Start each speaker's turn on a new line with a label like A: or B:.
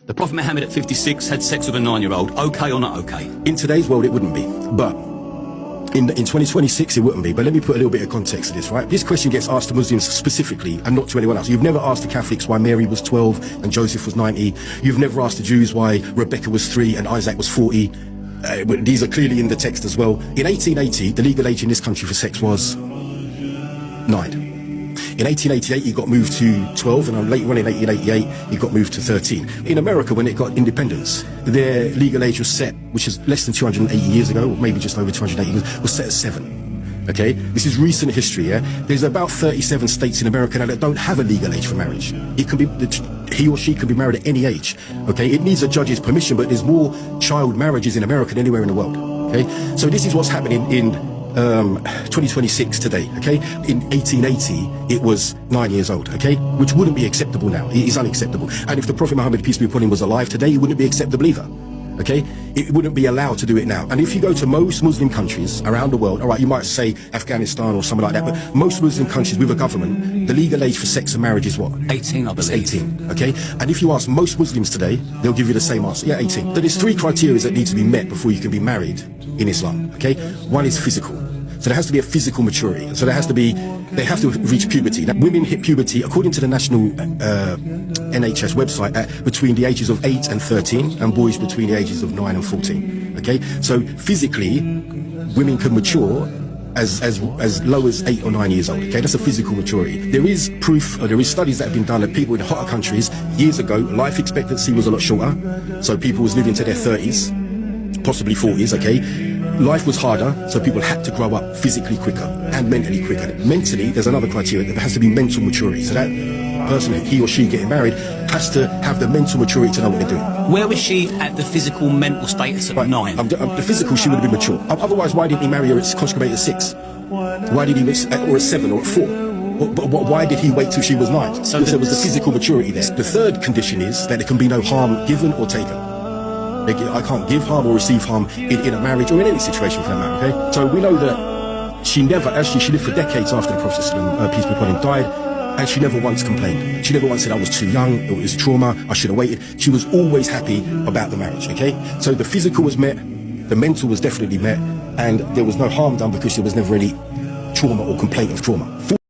A: The Prophet Muhammad at 56 had sex with a 9-year-old. Okay or not okay?
B: In today's world, it wouldn't be. But in 2026, it wouldn't be. But let me put a little bit of context to this, right? This question gets asked to Muslims specifically and not to anyone else. You've never asked the Catholics why Mary was 12 and Joseph was 90. You've never asked the Jews why Rebecca was 3 and Isaac was 40. These are clearly in the text as well. In 1880, the legal age in this country for sex was 9. In 1888, it got moved to 12, and later on in 1888, it got moved to 13. In America, when it got independence, their legal age was set, which is less than 280 years ago, or maybe just over 280 years, was set at 7. Okay? This is recent history, yeah? There's about 37 states in America now that don't have a legal age for marriage. It can be, he or she can be married at any age, okay? It needs a judge's permission, but there's more child marriages in America than anywhere in the world, okay? So this is what's happening in 2026 today, okay? In 1880, it was 9 years old, okay? Which wouldn't be acceptable now. It is unacceptable. And if the Prophet Muhammad, peace be upon him, was alive today, it wouldn't be acceptable either, okay? It wouldn't be allowed to do it now. And if you go to most Muslim countries around the world, all right, you might say Afghanistan or something like that, but most Muslim countries with a government, the legal age for sex and marriage is what?
A: 18, I believe.
B: It's 18, okay? And if you ask most Muslims today, they'll give you the same answer. Yeah, 18. So there's 3 criteria that need to be met before you can be married in Islam, okay? One is physical. So there has to be a physical maturity. So they have to reach puberty. Now, women hit puberty, according to the national NHS website, at between the ages of 8 and 13, and boys between the ages of 9 and 14. Okay? So physically, women can mature as low as 8 or 9 years old. Okay? That's a physical maturity. There is proof, or there is studies that have been done that people in hotter countries, years ago, life expectancy was a lot shorter. So people was living to their 30s, possibly 40s, okay? Life was harder, so people had to grow up physically quicker and mentally quicker. Mentally, there's another criteria. There has to be mental maturity. So that person, he or she getting married, has to have the mental maturity to know what they're doing.
A: Where was she at the physical mental status at 9?
B: The physical, she would have been mature. Otherwise, why didn't he marry her at conjugate at 6? Why did he or at 7 or at 4? Why did he wait till she was 9? So because there was the physical maturity there. The third condition is that there can be no harm given or taken. I can't give harm or receive harm in a marriage or in any situation for that matter, okay? So we know that she never, actually she lived for decades after the Prophet, peace be upon him, died, and she never once complained. She never once said, I was too young, it was trauma, I should have waited. She was always happy about the marriage, okay? So the physical was met, the mental was definitely met, and there was no harm done because there was never any trauma or complaint of trauma.